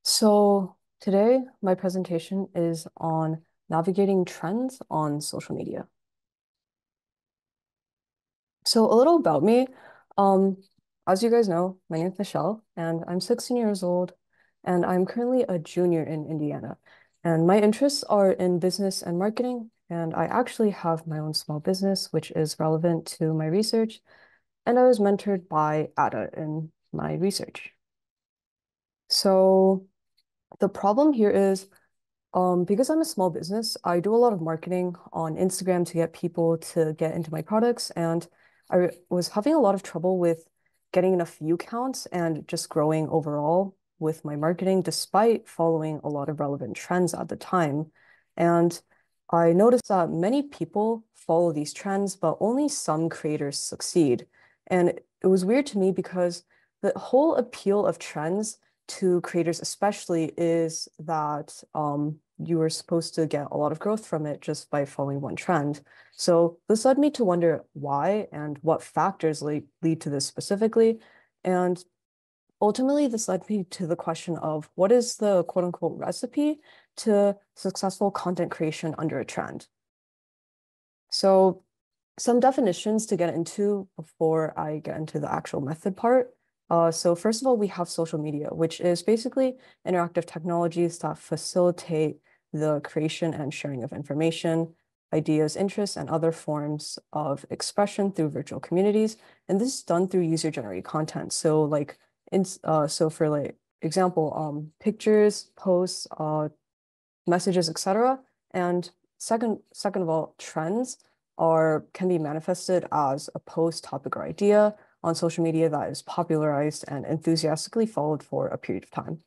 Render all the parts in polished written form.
So today my presentation is on navigating trends on social media. So a little about me. Um, as you guys know, my name is Michelle and I'm 16 years old and I'm currently a junior in Indiana. And my interests are in business and marketing, and I actually have my own small business, which is relevant to my research. And I was mentored by Ada in my research. So the problem here is because I'm a small business, I do a lot of marketing on Instagram to get people to get into my products, and was having a lot of trouble with getting enough view counts and just growing overall with my marketing, despite following a lot of relevant trends at the time. And I noticed that many people follow these trends, but only some creators succeed. And it was weird to me because the whole appeal of trends to creators especially is that you are supposed to get a lot of growth from it just by following one trend. So this led me to wonder why and what factors lead to this specifically. And ultimately, this led me to the question of what is the quote unquote recipe to successful content creation under a trend? So some definitions to get into before I get into the actual method part. So first of all, we have social media, which is basically interactive technologies that facilitate the creation and sharing of information, ideas, interests, and other forms of expression through virtual communities. And this is done through user-generated content. So so for like example, pictures, posts, messages, etc. And second of all, trends can be manifested as a post, topic, or idea on social media that is popularized and enthusiastically followed for a period of time.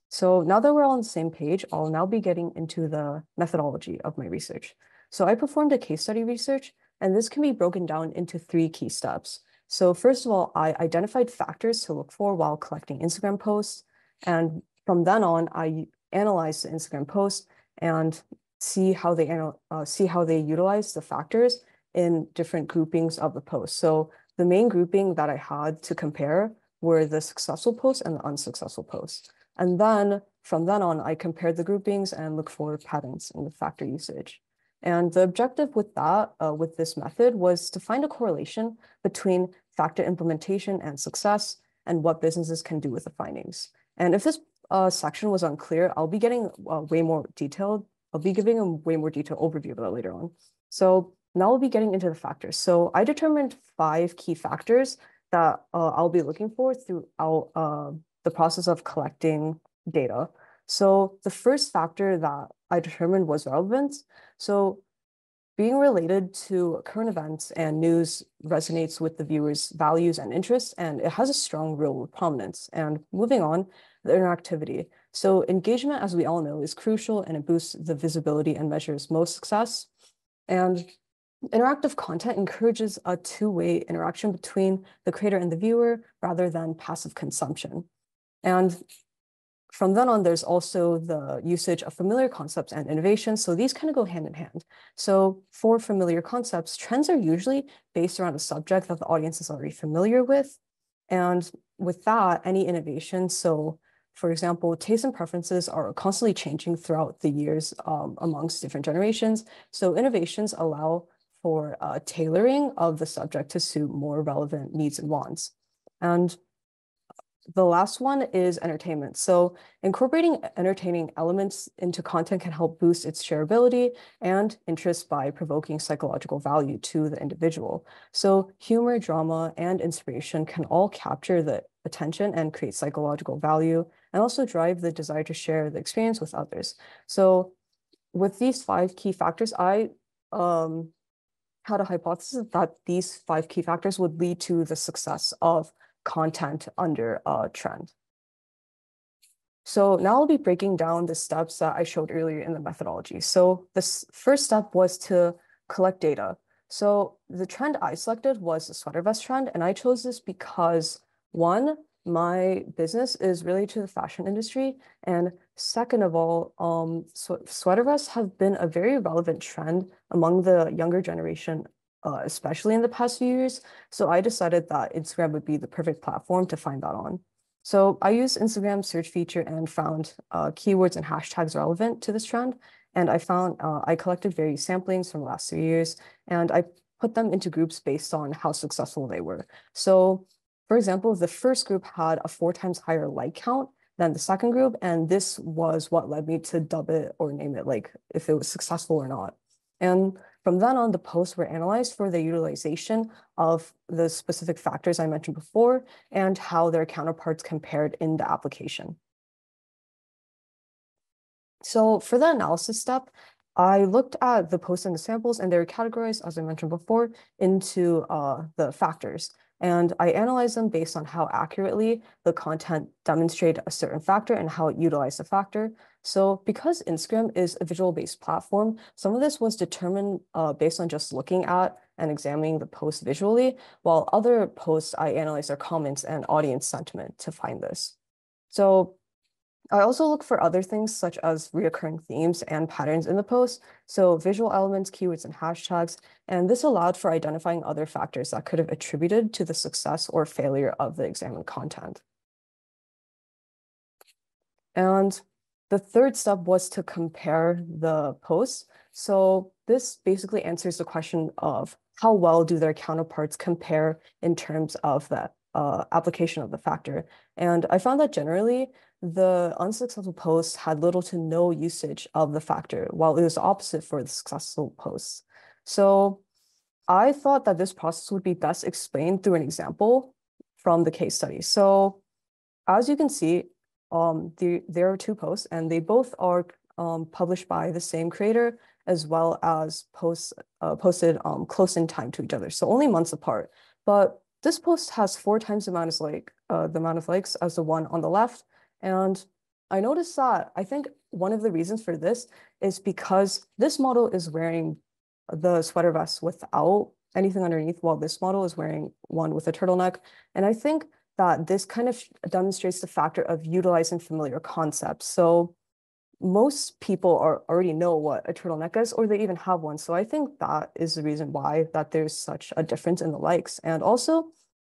So now that we're all on the same page, I'll now be getting into the methodology of my research. So I performed a case study research, and this can be broken down into three key steps. So first of all, I identified factors to look for while collecting Instagram posts. And from then on, I analyzed the Instagram posts and see how they utilize the factors in different groupings of the post. So the main grouping that I had to compare were the successful posts and the unsuccessful posts. And then from then on, I compared the groupings and looked for patterns in the factor usage. And the objective with with this method, was to find a correlation between factor implementation and success and what businesses can do with the findings. And if this section was unclear, I'll be giving a way more detailed overview of that later on. So now we'll be getting into the factors. So I determined 5 key factors that I'll be looking for throughout the process of collecting data. So the first factor that I determined was relevance. So being related to current events and news resonates with the viewer's values and interests, and it has a strong real prominence. And moving on, the interactivity. So engagement, as we all know, is crucial, and it boosts the visibility and measures most success. And interactive content encourages a two-way interaction between the creator and the viewer rather than passive consumption. And from then on, there's also the usage of familiar concepts and innovation. So these kind of go hand in hand. So for familiar concepts, trends are usually based around a subject that the audience is already familiar with. And with that, any innovation, so for example, tastes and preferences are constantly changing throughout the years amongst different generations. So innovations allow for tailoring of the subject to suit more relevant needs and wants. And the last one is entertainment. So incorporating entertaining elements into content can help boost its shareability and interest by provoking psychological value to the individual. So humor, drama, and inspiration can all capture the attention and create psychological value, and also drive the desire to share the experience with others. So with these 5 key factors, I had a hypothesis that these 5 key factors would lead to the success of content under a trend. So now I'll be breaking down the steps that I showed earlier in the methodology. So this first step was to collect data. So the trend I selected was the sweater vest trend, and I chose this because one, my business is related to the fashion industry, and second of all, sweater vests have been a very relevant trend among the younger generation, especially in the past few years. So I decided that Instagram would be the perfect platform to find that on. So I used Instagram search feature and found keywords and hashtags relevant to this trend. And I found I collected various samplings from the last 3 years, and I put them into groups based on how successful they were. So, for example, the first group had a 4 times higher like count than the second group, and this was what led me to dub it or name it, like if it was successful or not. And from then on, the posts were analyzed for the utilization of the specific factors I mentioned before and how their counterparts compared in the application. So for the analysis step, I looked at the posts and the samples, and they were categorized, as I mentioned before, into the factors. And I analyzed them based on how accurately the content demonstrated a certain factor and how it utilized the factor. So because Instagram is a visual-based platform, some of this was determined based on just looking at and examining the post visually, while other posts, I analyzed their comments and audience sentiment to find this. So I also look for other things such as reoccurring themes and patterns in the post, so visual elements, keywords, and hashtags, and this allowed for identifying other factors that could have attributed to the success or failure of the examined content. And the third step was to compare the posts. So this basically answers the question of how well do their counterparts compare in terms of the application of the factor. And I found that generally the unsuccessful posts had little to no usage of the factor, while it was the opposite for the successful posts. So I thought that this process would be best explained through an example from the case study. So as you can see, there are 2 posts, and they both are published by the same creator, as well as posted close in time to each other, so only months apart. But this post has 4 times the amount of likes as the one on the left, and I noticed that I think one of the reasons for this is because this model is wearing the sweater vest without anything underneath, while this model is wearing one with a turtleneck, and I think that this kind of demonstrates the factor of utilizing familiar concepts. So most people already know what a turtleneck is, or they even have one. So I think that is the reason why that there's such a difference in the likes. And also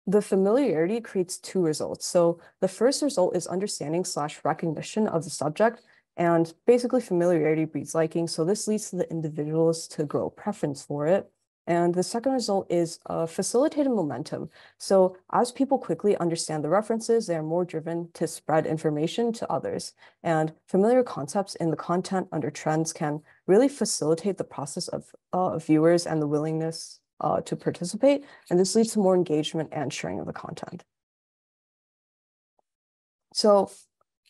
the familiarity creates 2 results. So the first result is understanding/recognition of the subject. And basically familiarity breeds liking. So this leads to the individuals to grow preference for it. And the second result is facilitated momentum. So as people quickly understand the references, they are more driven to spread information to others. And familiar concepts in the content under trends can really facilitate the process of viewers and the willingness to participate. And this leads to more engagement and sharing of the content. So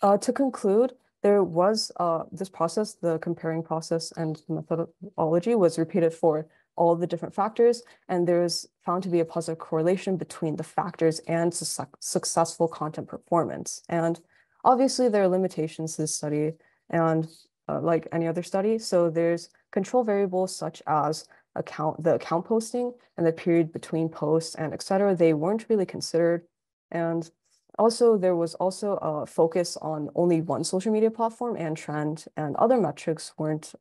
to conclude, there was this process, the comparing process and methodology was repeated for all the different factors, and there's found to be a positive correlation between the factors and successful content performance. And obviously there are limitations to this study, and like any other study. So there's control variables such as the account posting and the period between posts and etc. They weren't really considered. And also, there was also a focus on only one social media platform and trend, and other metrics weren't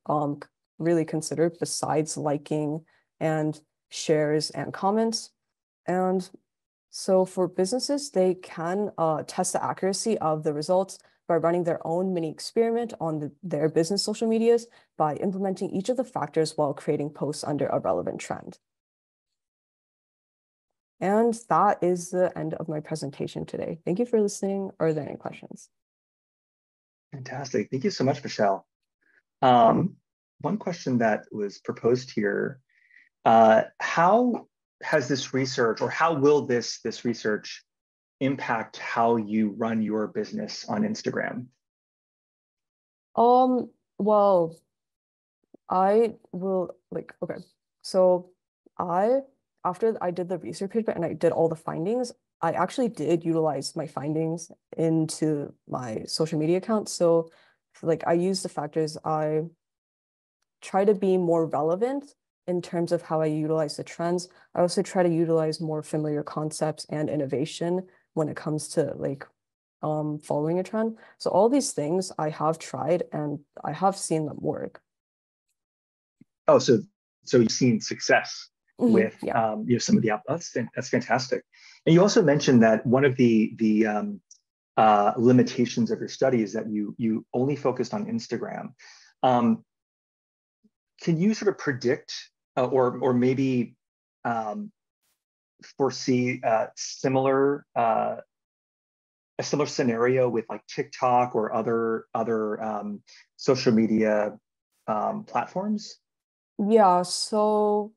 really considered besides liking and shares and comments. And so for businesses, they can test the accuracy of the results by running their own mini experiment on their business social medias by implementing each of the factors while creating posts under a relevant trend. And that is the end of my presentation today. Thank you for listening. Are there any questions? Fantastic. Thank you so much, Michelle. One question that was proposed here, how has this research, or how will this research impact how you run your business on Instagram? Well, I will okay. So after I did the research paper and I did all the findings, I actually did utilize my findings into my social media account. So I use the factors, I try to be more relevant in terms of how I utilize the trends. I also try to utilize more familiar concepts and innovation when it comes to following a trend. So all these things I have tried and I have seen them work. Oh, so you've seen success with yeah. some of the outputs. That's fantastic. And you also mentioned that one of the limitations of your study is that you only focused on Instagram. Um, can you sort of predict or maybe um, foresee a similar scenario with like TikTok or other social media platforms? Yeah, so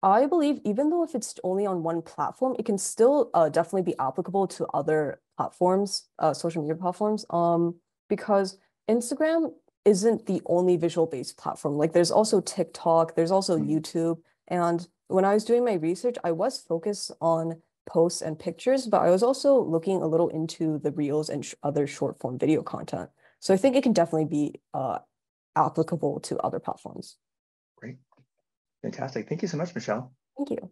I believe even though if it's only on one platform, it can still definitely be applicable to other platforms, social media platforms. Because Instagram isn't the only visual-based platform. Like there's also TikTok, there's also Mm, YouTube. And when I was doing my research, I was focused on posts and pictures, but I was also looking a little into the reels and sh other short form video content. So I think it can definitely be applicable to other platforms. great, fantastic. Thank you so much, Michelle. Thank you.